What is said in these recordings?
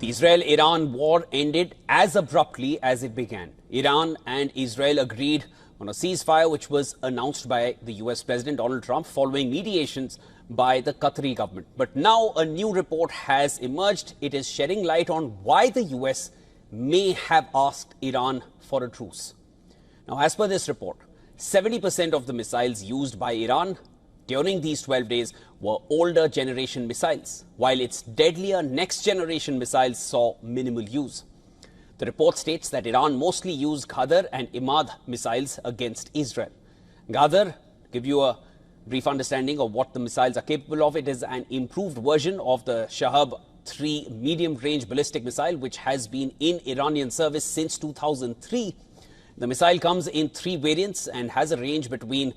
The Israel-Iran war ended as abruptly as it began. Iran and Israel agreed on a ceasefire which was announced by the US President Donald Trump following mediations by the Qatari government. But now a new report has emerged. It is shedding light on why the US may have asked Iran for a truce. Now, as per this report, 70% of the missiles used by Iran during these 12 days were older generation missiles, while its deadlier next generation missiles saw minimal use. The report states that Iran mostly used Kader and Imad missiles against Israel. Kader, to give you a brief understanding of what the missiles are capable of, it is an improved version of the Shahab-3 medium-range ballistic missile, which has been in Iranian service since 2003. The missile comes in 3 variants and has a range between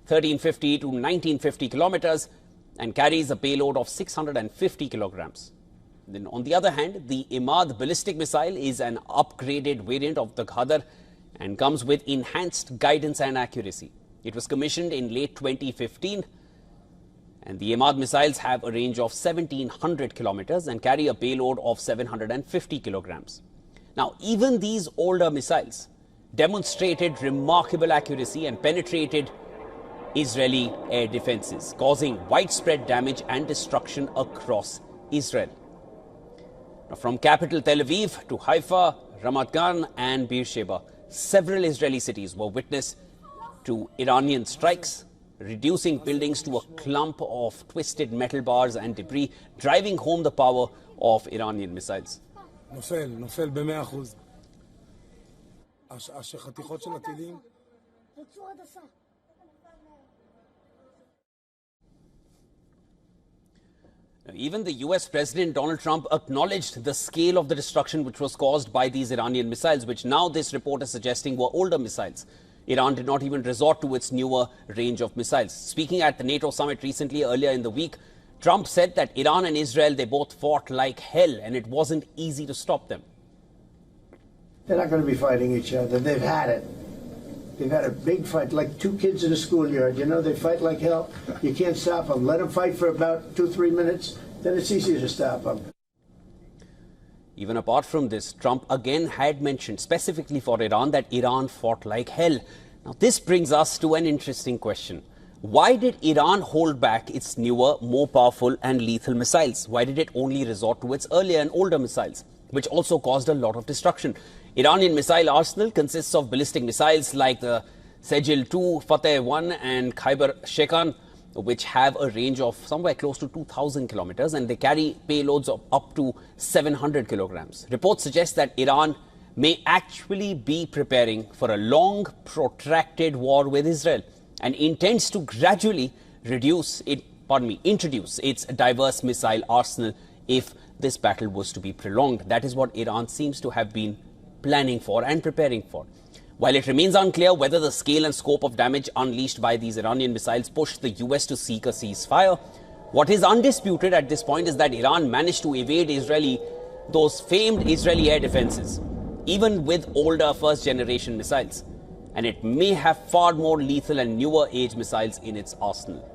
1350 to 1950 kilometers and carries a payload of 650 kilograms. Then on the other hand, the Imad ballistic missile is an upgraded variant of the Kader and comes with enhanced guidance and accuracy. It was commissioned in late 2015, and the Imad missiles have a range of 1700 kilometers and carry a payload of 750 kilograms. Now, even these older missiles demonstrated remarkable accuracy and penetrated Israeli air defenses, causing widespread damage and destruction across Israel. Now, from capital Tel Aviv to Haifa, Ramat Gan and Beersheba, several Israeli cities were witness to Iranian strikes, reducing buildings to a clump of twisted metal bars and debris, driving home the power of Iranian missiles. נופל ב-100%. החתיכות של הטילים. Even the US President Donald Trump acknowledged the scale of the destruction which was caused by these Iranian missiles, which now this report is suggesting were older missiles. Iran did not even resort to its newer range of missiles. Speaking at the NATO summit recently, earlier in the week, Trump said that Iran and Israel, they both fought like hell and it wasn't easy to stop them. They're not going to be fighting each other. They've had it. They've had a big fight, like 2 kids in a schoolyard. You know, they fight like hell. You can't stop them. Let them fight for about 2-3 minutes, then it's easier to stop them. Even apart from this, Trump again had mentioned specifically for Iran that Iran fought like hell. Now, this brings us to an interesting question. Why did Iran hold back its newer, more powerful and lethal missiles? Why did it only resort to its earlier and older missiles, which also caused a lot of destruction? Iranian missile arsenal consists of ballistic missiles like the Sejil-2, Fateh-1 and Khyber-Shekan, which have a range of somewhere close to 2,000 kilometers, and they carry payloads of up to 700 kilograms. Reports suggest that Iran may actually be preparing for a long, protracted war with Israel and intends to gradually introduce its diverse missile arsenal if this battle was to be prolonged. That is what Iran seems to have been planning for and preparing for. While it remains unclear whether the scale and scope of damage unleashed by these Iranian missiles pushed the US to seek a ceasefire, what is undisputed at this point is that Iran managed to evade those famed Israeli air defenses, even with older first-generation missiles, and it may have far more lethal and newer age missiles in its arsenal.